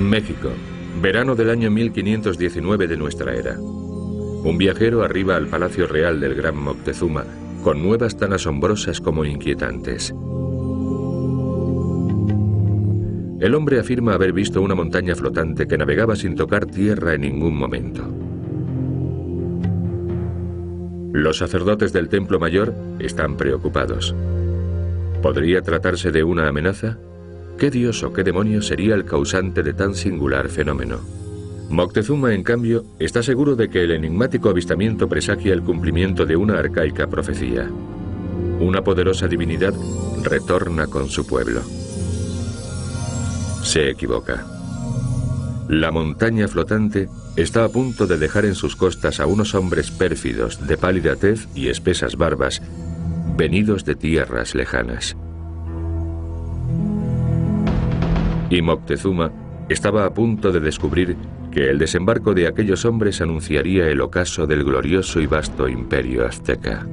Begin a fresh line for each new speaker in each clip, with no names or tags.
México, verano del año 1519 de nuestra era. Un viajero arriba al Palacio Real del Gran Moctezuma con nuevas tan asombrosas como inquietantes. El hombre afirma haber visto una montaña flotante que navegaba sin tocar tierra en ningún momento. Los sacerdotes del Templo Mayor están preocupados. ¿Podría tratarse de una amenaza? ¿Qué dios o qué demonio sería el causante de tan singular fenómeno? Moctezuma, en cambio, está seguro de que el enigmático avistamiento presagia el cumplimiento de una arcaica profecía. Una poderosa divinidad retorna con su pueblo. Se equivoca. La montaña flotante está a punto de dejar en sus costas a unos hombres pérfidos de pálida tez y espesas barbas, venidos de tierras lejanas. Y Moctezuma estaba a punto de descubrir que el desembarco de aquellos hombres anunciaría el ocaso del glorioso y vasto imperio azteca.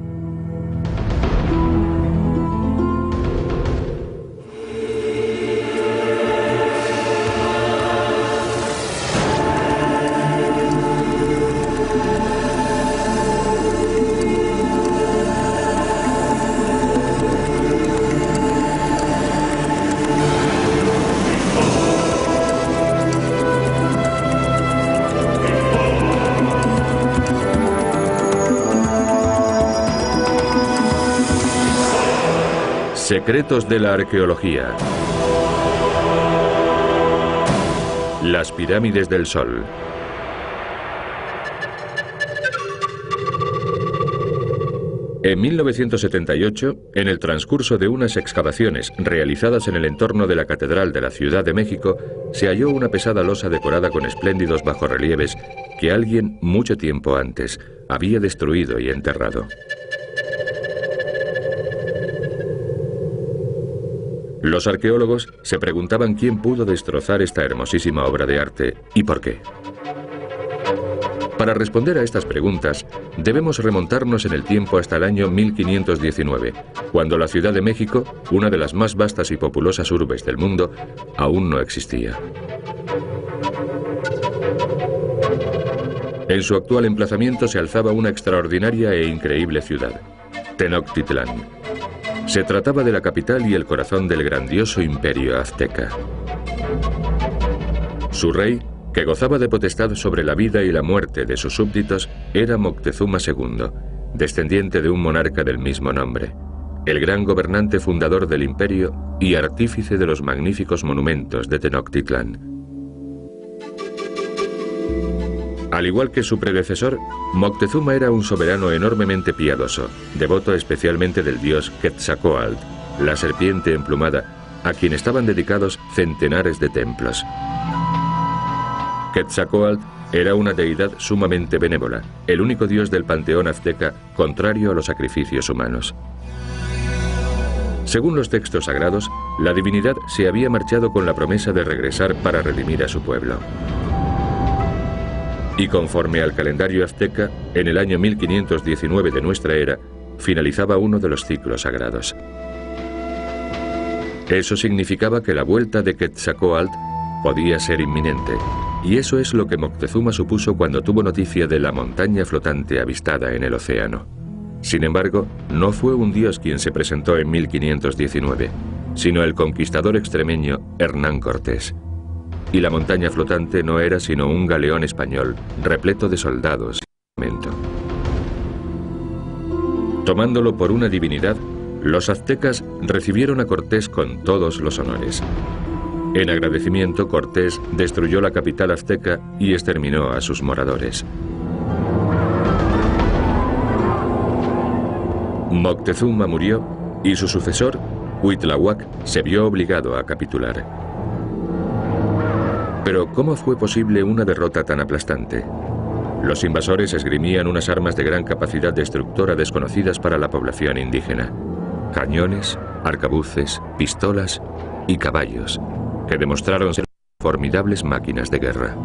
Secretos de la arqueología. Las pirámides del Sol. En 1978, en el transcurso de unas excavaciones realizadas en el entorno de la Catedral de la Ciudad de México, se halló una pesada losa decorada con espléndidos bajorrelieves que alguien, mucho tiempo antes, había destruido y enterrado. Los arqueólogos se preguntaban quién pudo destrozar esta hermosísima obra de arte y por qué. Para responder a estas preguntas, debemos remontarnos en el tiempo hasta el año 1519, cuando la Ciudad de México, una de las más vastas y populosas urbes del mundo, aún no existía. En su actual emplazamiento se alzaba una extraordinaria e increíble ciudad, Tenochtitlán. Se trataba de la capital y el corazón del grandioso imperio azteca. Su rey, que gozaba de potestad sobre la vida y la muerte de sus súbditos, era Moctezuma II, descendiente de un monarca del mismo nombre, el gran gobernante fundador del imperio y artífice de los magníficos monumentos de Tenochtitlán. Al igual que su predecesor, Moctezuma era un soberano enormemente piadoso, devoto especialmente del dios Quetzalcóatl, la serpiente emplumada, a quien estaban dedicados centenares de templos. Quetzalcóatl era una deidad sumamente benévola, el único dios del panteón azteca contrario a los sacrificios humanos. Según los textos sagrados, la divinidad se había marchado con la promesa de regresar para redimir a su pueblo. Y conforme al calendario azteca, en el año 1519 de nuestra era, finalizaba uno de los ciclos sagrados. Eso significaba que la vuelta de Quetzalcóatl podía ser inminente, y eso es lo que Moctezuma supuso cuando tuvo noticia de la montaña flotante avistada en el océano. Sin embargo, no fue un dios quien se presentó en 1519, sino el conquistador extremeño Hernán Cortés. Y la montaña flotante no era sino un galeón español repleto de soldados y armamento. Tomándolo por una divinidad, los aztecas recibieron a Cortés con todos los honores. En agradecimiento, Cortés destruyó la capital azteca y exterminó a sus moradores. Moctezuma murió y su sucesor, Cuitláhuac, se vio obligado a capitular. Pero ¿cómo fue posible una derrota tan aplastante? Los invasores esgrimían unas armas de gran capacidad destructora desconocidas para la población indígena. Cañones, arcabuces, pistolas y caballos, que demostraron ser formidables máquinas de guerra.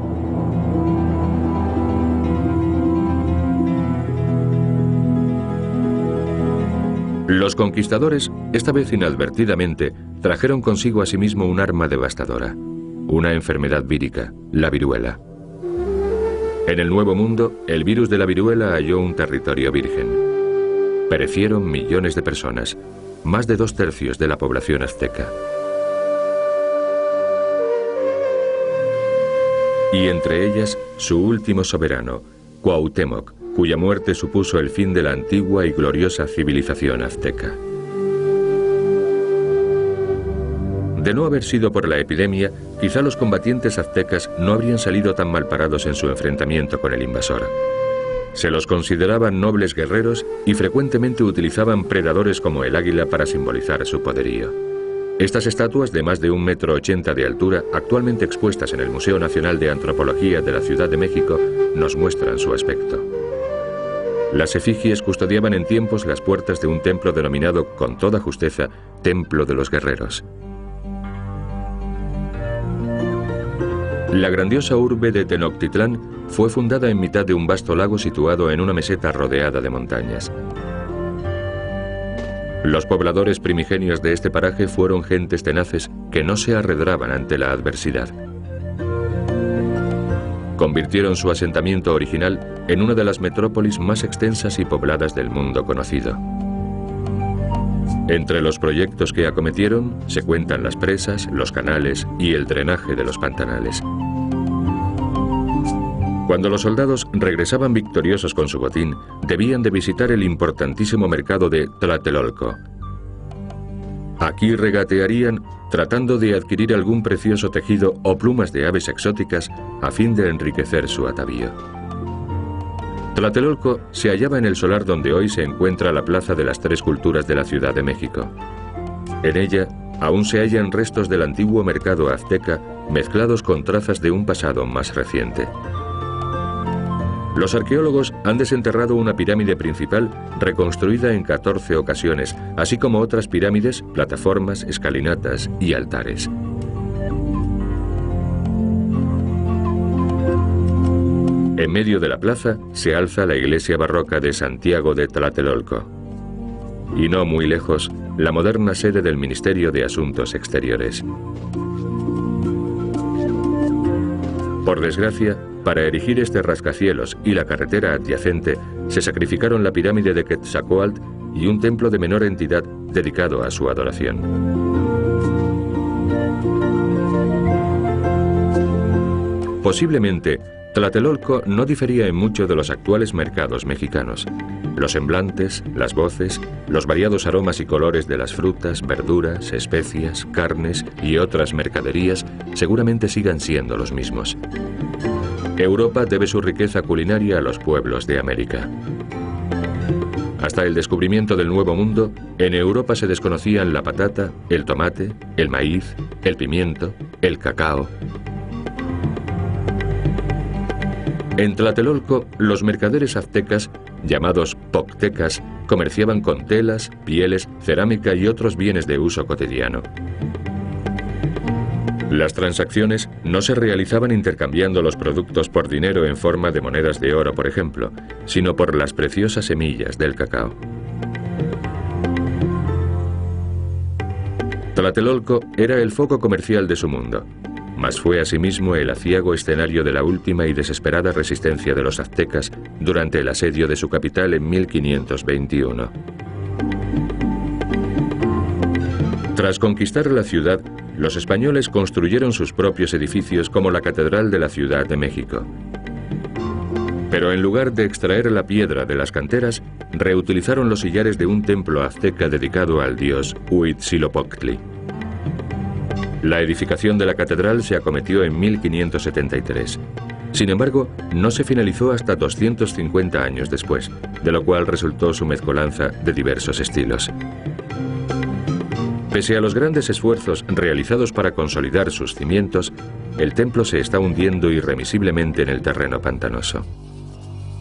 Los conquistadores, esta vez inadvertidamente, trajeron consigo asimismo un arma devastadora, una enfermedad vírica, la viruela. En el Nuevo Mundo, el virus de la viruela halló un territorio virgen. Perecieron millones de personas, más de 2/3 de la población azteca. Y entre ellas, su último soberano, Cuauhtémoc, cuya muerte supuso el fin de la antigua y gloriosa civilización azteca. De no haber sido por la epidemia, quizá los combatientes aztecas no habrían salido tan mal parados en su enfrentamiento con el invasor. Se los consideraban nobles guerreros y frecuentemente utilizaban predadores como el águila para simbolizar su poderío. Estas estatuas de más de 1,80 m de altura, actualmente expuestas en el Museo Nacional de Antropología de la Ciudad de México, nos muestran su aspecto. Las efigies custodiaban en tiempos las puertas de un templo denominado, con toda justeza, Templo de los Guerreros. La grandiosa urbe de Tenochtitlán fue fundada en mitad de un vasto lago situado en una meseta rodeada de montañas. Los pobladores primigenios de este paraje fueron gentes tenaces que no se arredraban ante la adversidad. Convirtieron su asentamiento original en una de las metrópolis más extensas y pobladas del mundo conocido. Entre los proyectos que acometieron se cuentan las presas, los canales y el drenaje de los pantanales. Cuando los soldados regresaban victoriosos con su botín, debían de visitar el importantísimo mercado de Tlatelolco. Aquí regatearían tratando de adquirir algún precioso tejido o plumas de aves exóticas a fin de enriquecer su atavío. Tlatelolco se hallaba en el solar donde hoy se encuentra la Plaza de las Tres Culturas de la Ciudad de México. En ella aún se hallan restos del antiguo mercado azteca mezclados con trazas de un pasado más reciente. Los arqueólogos han desenterrado una pirámide principal reconstruida en 14 ocasiones, así como otras pirámides, plataformas, escalinatas y altares. En medio de la plaza se alza la iglesia barroca de Santiago de Tlatelolco. Y no muy lejos, la moderna sede del Ministerio de Asuntos Exteriores. Por desgracia, para erigir este rascacielos y la carretera adyacente, se sacrificaron la pirámide de Quetzalcóatl y un templo de menor entidad dedicado a su adoración. Posiblemente, Tlatelolco no difería en mucho de los actuales mercados mexicanos. Los semblantes, las voces, los variados aromas y colores de las frutas, verduras, especias, carnes y otras mercaderías seguramente sigan siendo los mismos. Europa debe su riqueza culinaria a los pueblos de América. Hasta el descubrimiento del Nuevo Mundo, en Europa se desconocían la patata, el tomate, el maíz, el pimiento, el cacao. En Tlatelolco, los mercaderes aztecas, llamados poctecas, comerciaban con telas, pieles, cerámica y otros bienes de uso cotidiano. Las transacciones no se realizaban intercambiando los productos por dinero en forma de monedas de oro, por ejemplo, sino por las preciosas semillas del cacao. Tlatelolco era el foco comercial de su mundo, mas fue asimismo el aciago escenario de la última y desesperada resistencia de los aztecas durante el asedio de su capital en 1521. Tras conquistar la ciudad, los españoles construyeron sus propios edificios como la Catedral de la Ciudad de México. Pero en lugar de extraer la piedra de las canteras, reutilizaron los sillares de un templo azteca dedicado al dios Huitzilopochtli. La edificación de la catedral se acometió en 1573. Sin embargo, no se finalizó hasta 250 años después, de lo cual resultó su mezcolanza de diversos estilos. Pese a los grandes esfuerzos realizados para consolidar sus cimientos, el templo se está hundiendo irremisiblemente en el terreno pantanoso.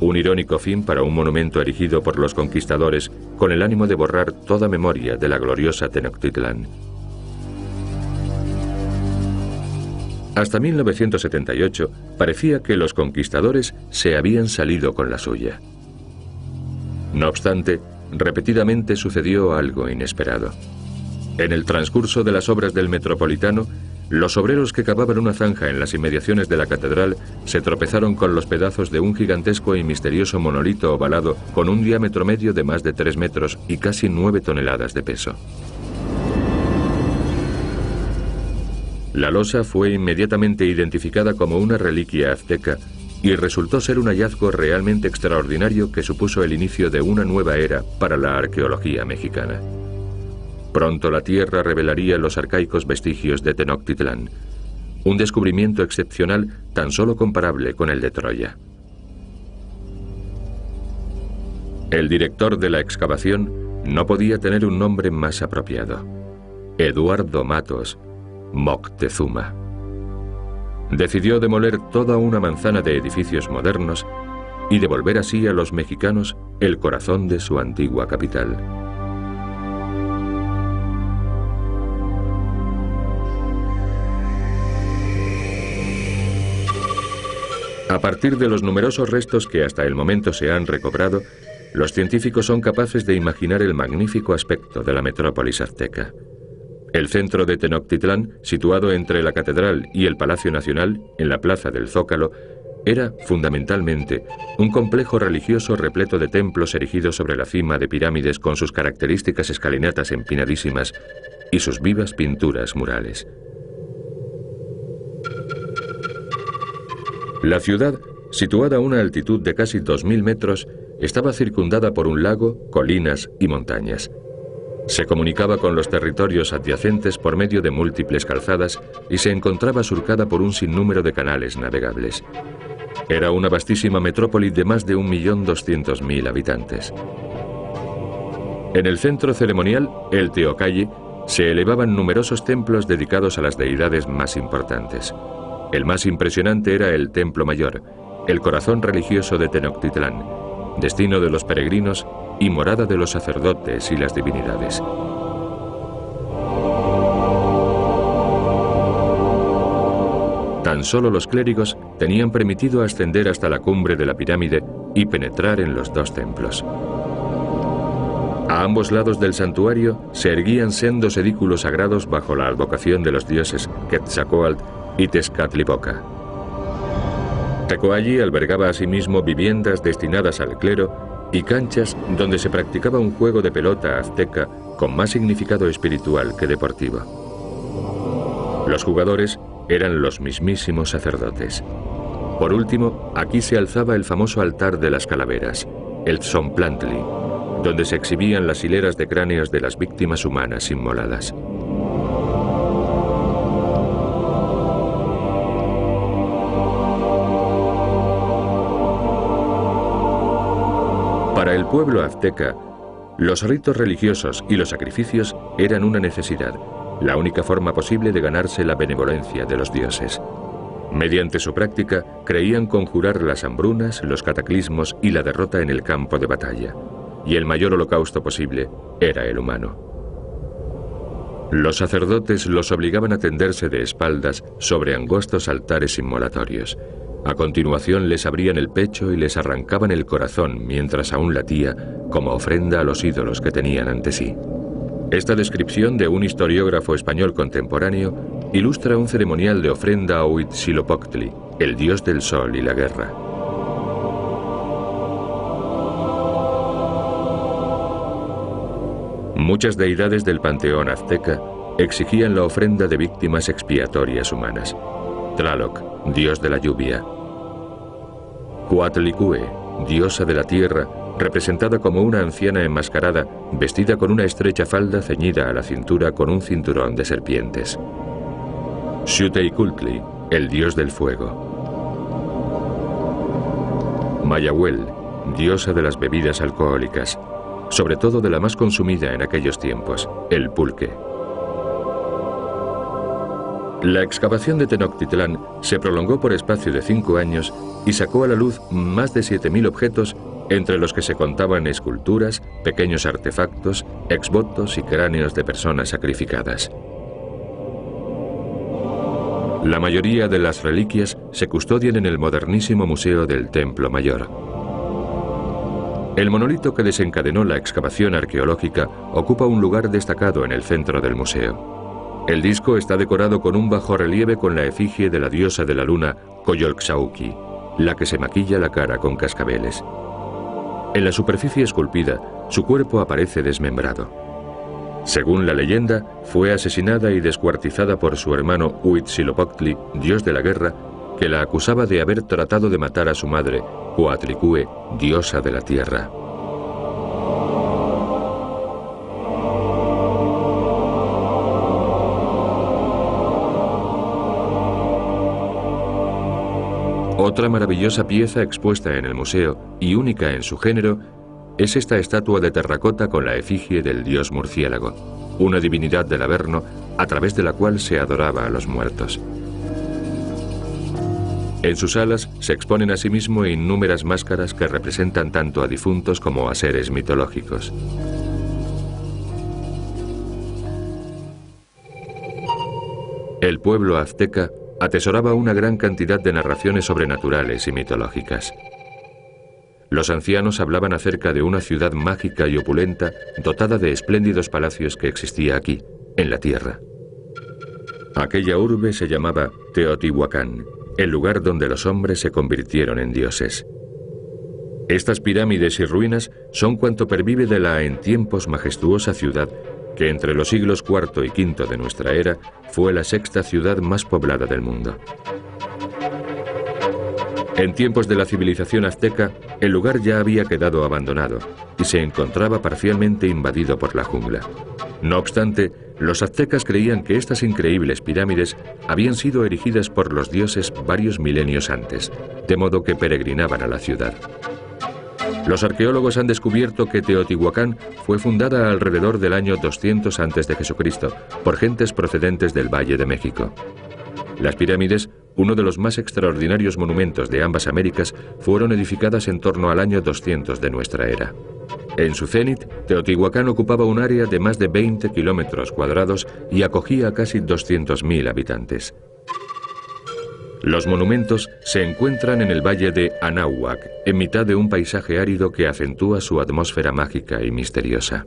Un irónico fin para un monumento erigido por los conquistadores con el ánimo de borrar toda memoria de la gloriosa Tenochtitlán. Hasta 1978 parecía que los conquistadores se habían salido con la suya. No obstante, repetidamente sucedió algo inesperado. En el transcurso de las obras del Metropolitano, Los obreros que cavaban una zanja en las inmediaciones de la catedral se tropezaron con los pedazos de un gigantesco y misterioso monolito ovalado con un diámetro medio de más de 3 metros y casi 9 toneladas de peso. La losa fue inmediatamente identificada como una reliquia azteca y resultó ser un hallazgo realmente extraordinario que supuso el inicio de una nueva era para la arqueología mexicana. Pronto la tierra revelaría los arcaicos vestigios de Tenochtitlán, un descubrimiento excepcional tan solo comparable con el de Troya. El director de la excavación no podía tener un nombre más apropiado: Eduardo Matos Moctezuma. Decidió demoler toda una manzana de edificios modernos y devolver así a los mexicanos el corazón de su antigua capital. A partir de los numerosos restos que hasta el momento se han recobrado, los científicos son capaces de imaginar el magnífico aspecto de la metrópolis azteca. El centro de Tenochtitlán, situado entre la catedral y el Palacio Nacional, en la plaza del Zócalo, era, fundamentalmente, un complejo religioso repleto de templos erigidos sobre la cima de pirámides con sus características escalinatas empinadísimas y sus vivas pinturas murales. La ciudad, situada a una altitud de casi 2000 metros, estaba circundada por un lago, colinas y montañas. Se comunicaba con los territorios adyacentes por medio de múltiples calzadas y se encontraba surcada por un sinnúmero de canales navegables. Era una vastísima metrópoli de más de 1.200.000 habitantes. En el centro ceremonial, el Teocalli, se elevaban numerosos templos dedicados a las deidades más importantes. El más impresionante era el Templo Mayor, el corazón religioso de Tenochtitlán, destino de los peregrinos y morada de los sacerdotes y las divinidades. Tan solo los clérigos tenían permitido ascender hasta la cumbre de la pirámide y penetrar en los dos templos. A ambos lados del santuario se erguían sendos edículos sagrados bajo la advocación de los dioses Quetzalcóatl y Tezcatlipoca. Tecoalli albergaba asimismo viviendas destinadas al clero y canchas donde se practicaba un juego de pelota azteca con más significado espiritual que deportivo. Los jugadores eran los mismísimos sacerdotes. Por último, aquí se alzaba el famoso altar de las calaveras, el Tzomplantli, donde se exhibían las hileras de cráneos de las víctimas humanas inmoladas. Para el pueblo azteca, los ritos religiosos y los sacrificios eran una necesidad, la única forma posible de ganarse la benevolencia de los dioses. Mediante su práctica, creían conjurar las hambrunas, los cataclismos y la derrota en el campo de batalla, y el mayor holocausto posible era el humano. Los sacerdotes los obligaban a tenderse de espaldas sobre angostos altares inmolatorios. A continuación les abrían el pecho y les arrancaban el corazón mientras aún latía como ofrenda a los ídolos que tenían ante sí. Esta descripción de un historiógrafo español contemporáneo ilustra un ceremonial de ofrenda a Huitzilopochtli, el dios del sol y la guerra. Muchas deidades del panteón azteca exigían la ofrenda de víctimas expiatorias humanas. Tlaloc, dios de la lluvia. Coatlicue, diosa de la tierra, representada como una anciana enmascarada, vestida con una estrecha falda ceñida a la cintura con un cinturón de serpientes. Xiuhtecutli, el dios del fuego. Mayahuel, diosa de las bebidas alcohólicas, sobre todo de la más consumida en aquellos tiempos, el pulque. La excavación de Tenochtitlán se prolongó por espacio de 5 años y sacó a la luz más de 7.000 objetos, entre los que se contaban esculturas, pequeños artefactos, exvotos y cráneos de personas sacrificadas. La mayoría de las reliquias se custodian en el modernísimo Museo del Templo Mayor. El monolito que desencadenó la excavación arqueológica ocupa un lugar destacado en el centro del museo. El disco está decorado con un bajorrelieve con la efigie de la diosa de la luna, Coyolxauhqui, la que se maquilla la cara con cascabeles. En la superficie esculpida, su cuerpo aparece desmembrado. Según la leyenda, fue asesinada y descuartizada por su hermano Huitzilopochtli, dios de la guerra, que la acusaba de haber tratado de matar a su madre, Coatlicue, diosa de la tierra. Otra maravillosa pieza expuesta en el museo, y única en su género, es esta estatua de terracota con la efigie del dios murciélago, una divinidad del Averno a través de la cual se adoraba a los muertos. En sus alas se exponen asimismo innúmeras máscaras que representan tanto a difuntos como a seres mitológicos. El pueblo azteca atesoraba una gran cantidad de narraciones sobrenaturales y mitológicas. Los ancianos hablaban acerca de una ciudad mágica y opulenta dotada de espléndidos palacios que existía aquí, en la tierra. Aquella urbe se llamaba Teotihuacán, el lugar donde los hombres se convirtieron en dioses. Estas pirámides y ruinas son cuanto pervive de la en tiempos majestuosa ciudad que entre los siglos IV y V de nuestra era fue la sexta ciudad más poblada del mundo. En tiempos de la civilización azteca, el lugar ya había quedado abandonado y se encontraba parcialmente invadido por la jungla. No obstante, los aztecas creían que estas increíbles pirámides habían sido erigidas por los dioses varios milenios antes, de modo que peregrinaban a la ciudad. Los arqueólogos han descubierto que Teotihuacán fue fundada alrededor del año 200 a.C. por gentes procedentes del Valle de México. Las pirámides, uno de los más extraordinarios monumentos de ambas Américas, fueron edificadas en torno al año 200 de nuestra era. En su cénit, Teotihuacán ocupaba un área de más de 20 kilómetros cuadrados y acogía a casi 200.000 habitantes. Los monumentos se encuentran en el valle de Anáhuac, en mitad de un paisaje árido que acentúa su atmósfera mágica y misteriosa.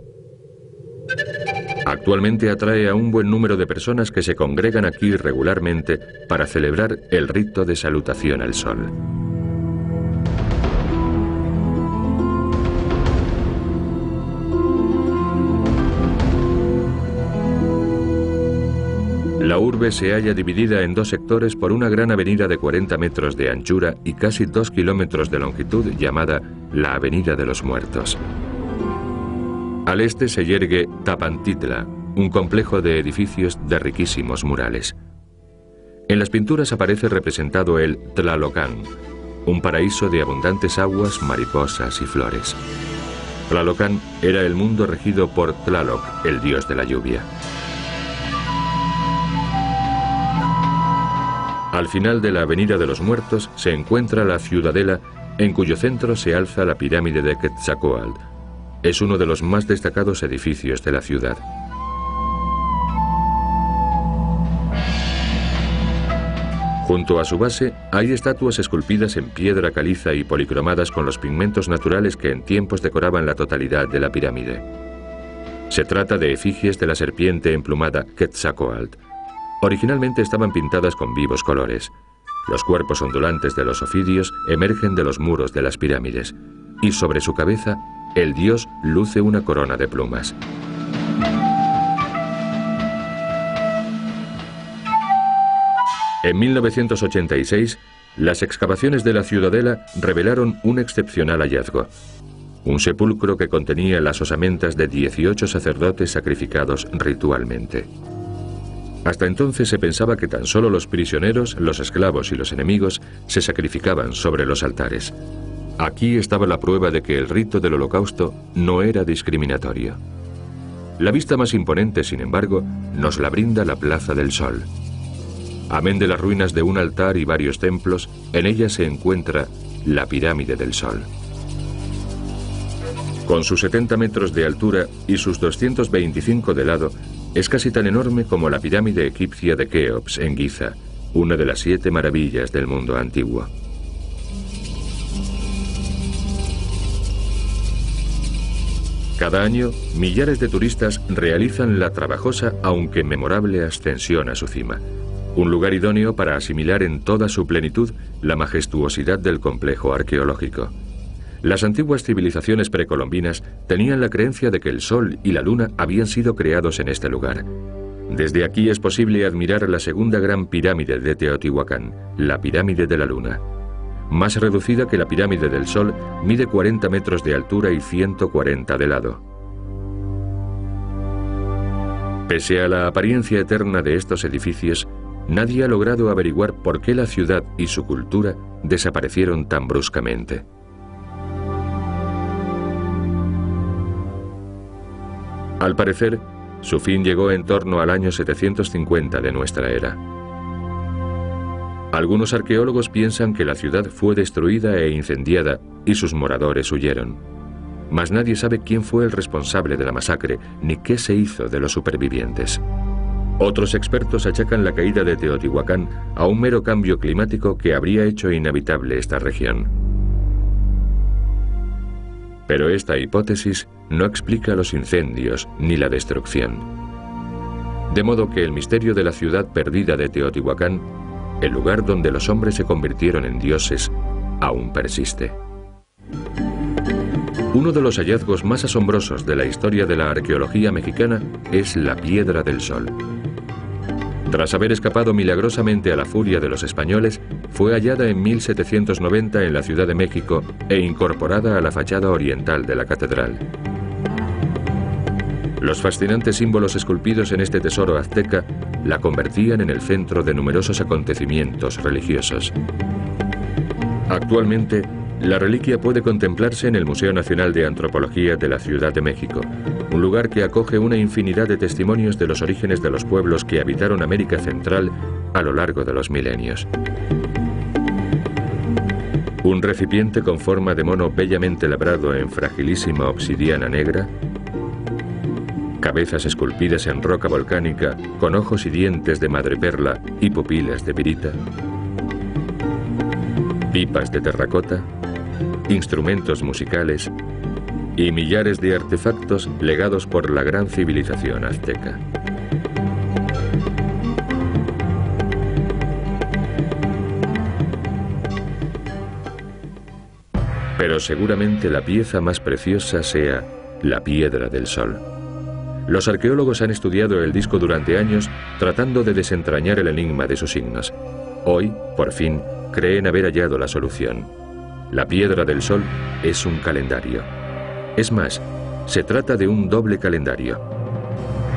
Actualmente atrae a un buen número de personas que se congregan aquí regularmente para celebrar el rito de salutación al sol. La urbe se halla dividida en dos sectores por una gran avenida de 40 metros de anchura y casi 2 kilómetros de longitud llamada la Avenida de los Muertos. Al este se yergue Tapantitla, un complejo de edificios de riquísimos murales. En las pinturas aparece representado el Tlalocán, un paraíso de abundantes aguas, mariposas y flores. Tlalocán era el mundo regido por Tlaloc, el dios de la lluvia. Al final de la Avenida de los Muertos se encuentra la Ciudadela, en cuyo centro se alza la pirámide de Quetzalcóatl. Es uno de los más destacados edificios de la ciudad. Junto a su base hay estatuas esculpidas en piedra caliza y policromadas con los pigmentos naturales que en tiempos decoraban la totalidad de la pirámide. Se trata de efigies de la serpiente emplumada Quetzalcóatl. Originalmente estaban pintadas con vivos colores. Los cuerpos ondulantes de los ofidios emergen de los muros de las pirámides, y sobre su cabeza el dios luce una corona de plumas. En 1986, las excavaciones de la Ciudadela revelaron un excepcional hallazgo. Un sepulcro que contenía las osamentas de 18 sacerdotes sacrificados ritualmente. Hasta entonces se pensaba que tan solo los prisioneros, los esclavos y los enemigos se sacrificaban sobre los altares. Aquí estaba la prueba de que el rito del holocausto no era discriminatorio. La vista más imponente, sin embargo, nos la brinda la Plaza del Sol. Amén de las ruinas de un altar y varios templos, en ella se encuentra la Pirámide del Sol. Con sus 70 metros de altura y sus 225 de lado, es casi tan enorme como la pirámide egipcia de Keops en Giza, una de las 7 maravillas del mundo antiguo. Cada año, millares de turistas realizan la trabajosa aunque memorable ascensión a su cima, un lugar idóneo para asimilar en toda su plenitud la majestuosidad del complejo arqueológico. Las antiguas civilizaciones precolombinas tenían la creencia de que el Sol y la Luna habían sido creados en este lugar. Desde aquí es posible admirar la segunda gran pirámide de Teotihuacán, la Pirámide de la Luna. Más reducida que la Pirámide del Sol, mide 40 metros de altura y 140 de lado. Pese a la apariencia eterna de estos edificios, nadie ha logrado averiguar por qué la ciudad y su cultura desaparecieron tan bruscamente. Al parecer, su fin llegó en torno al año 750 de nuestra era. Algunos arqueólogos piensan que la ciudad fue destruida e incendiada y sus moradores huyeron. Mas nadie sabe quién fue el responsable de la masacre ni qué se hizo de los supervivientes. Otros expertos achacan la caída de Teotihuacán a un mero cambio climático que habría hecho inhabitable esta región. Pero esta hipótesis no explica los incendios ni la destrucción. De modo que el misterio de la ciudad perdida de Teotihuacán, el lugar donde los hombres se convirtieron en dioses, aún persiste. Uno de los hallazgos más asombrosos de la historia de la arqueología mexicana es la Piedra del Sol. Tras haber escapado milagrosamente a la furia de los españoles, fue hallada en 1790 en la Ciudad de México e incorporada a la fachada oriental de la catedral. Los fascinantes símbolos esculpidos en este tesoro azteca la convertían en el centro de numerosos acontecimientos religiosos. Actualmente, la reliquia puede contemplarse en el Museo Nacional de Antropología de la Ciudad de México, un lugar que acoge una infinidad de testimonios de los orígenes de los pueblos que habitaron América Central a lo largo de los milenios. Un recipiente con forma de mono bellamente labrado en fragilísima obsidiana negra, cabezas esculpidas en roca volcánica con ojos y dientes de madreperla y pupilas de pirita, pipas de terracota, instrumentos musicales y millares de artefactos legados por la gran civilización azteca. Pero seguramente la pieza más preciosa sea la Piedra del Sol. Los arqueólogos han estudiado el disco durante años tratando de desentrañar el enigma de sus signos. Hoy, por fin, creen haber hallado la solución. La Piedra del Sol es un calendario. Es más, se trata de un doble calendario.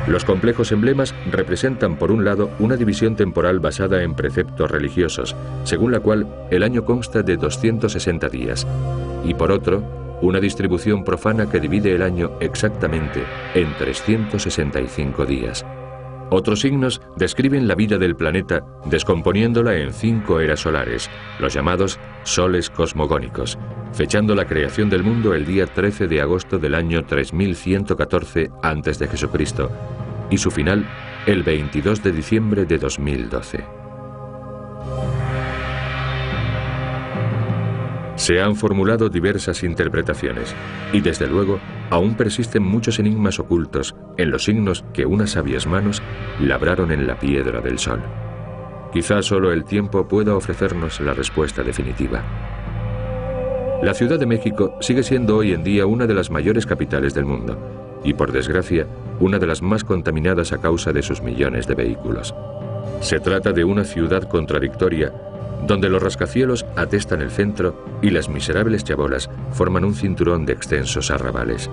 Los complejos emblemas representan por un lado una división temporal basada en preceptos religiosos, según la cual el año consta de 260 días, y por otro, una distribución profana que divide el año exactamente en 365 días. Otros signos describen la vida del planeta descomponiéndola en 5 eras solares, los llamados soles cosmogónicos, fechando la creación del mundo el día 13 de agosto del año 3114 a.C. y su final el 22 de diciembre de 2012. Se han formulado diversas interpretaciones y desde luego aún persisten muchos enigmas ocultos en los signos que unas sabias manos labraron en la Piedra del Sol. Quizá solo el tiempo pueda ofrecernos la respuesta definitiva. La Ciudad de México sigue siendo hoy en día una de las mayores capitales del mundo y, por desgracia, una de las más contaminadas a causa de sus millones de vehículos. Se trata de una ciudad contradictoria donde los rascacielos atestan el centro y las miserables chabolas forman un cinturón de extensos arrabales.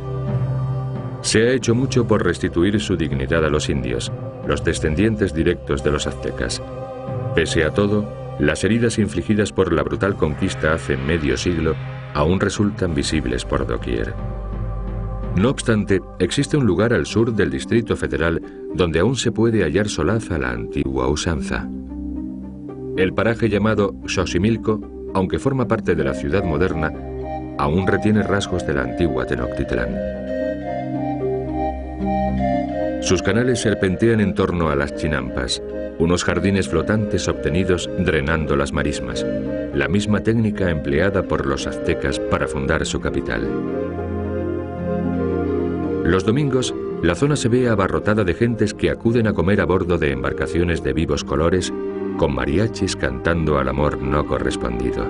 Se ha hecho mucho por restituir su dignidad a los indios, los descendientes directos de los aztecas. Pese a todo, las heridas infligidas por la brutal conquista hace medio siglo aún resultan visibles por doquier. No obstante, existe un lugar al sur del Distrito Federal donde aún se puede hallar solaz a la antigua usanza. El paraje llamado Xochimilco, aunque forma parte de la ciudad moderna, aún retiene rasgos de la antigua Tenochtitlán. Sus canales serpentean en torno a las chinampas, unos jardines flotantes obtenidos drenando las marismas, la misma técnica empleada por los aztecas para fundar su capital. Los domingos, la zona se ve abarrotada de gentes que acuden a comer a bordo de embarcaciones de vivos colores, con mariachis cantando al amor no correspondido.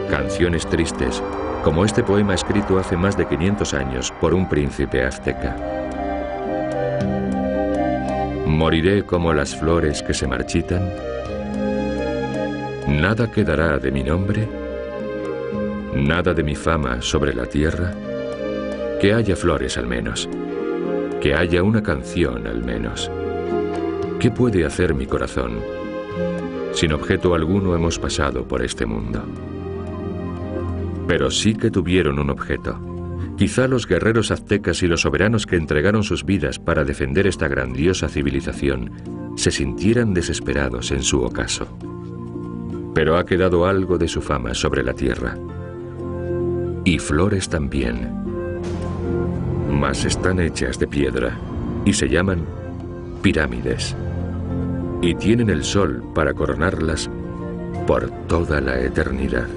Canciones tristes, como este poema escrito hace más de 500 años por un príncipe azteca. Moriré como las flores que se marchitan. Nada quedará de mi nombre, nada de mi fama sobre la tierra. Que haya flores al menos, que haya una canción al menos. ¿Qué puede hacer mi corazón? Sin objeto alguno hemos pasado por este mundo. Pero sí que tuvieron un objeto. Quizá los guerreros aztecas y los soberanos que entregaron sus vidas para defender esta grandiosa civilización se sintieran desesperados en su ocaso. Pero ha quedado algo de su fama sobre la tierra. Y flores también. Mas están hechas de piedra y se llaman pirámides. Y tienen el sol para coronarlas por toda la eternidad.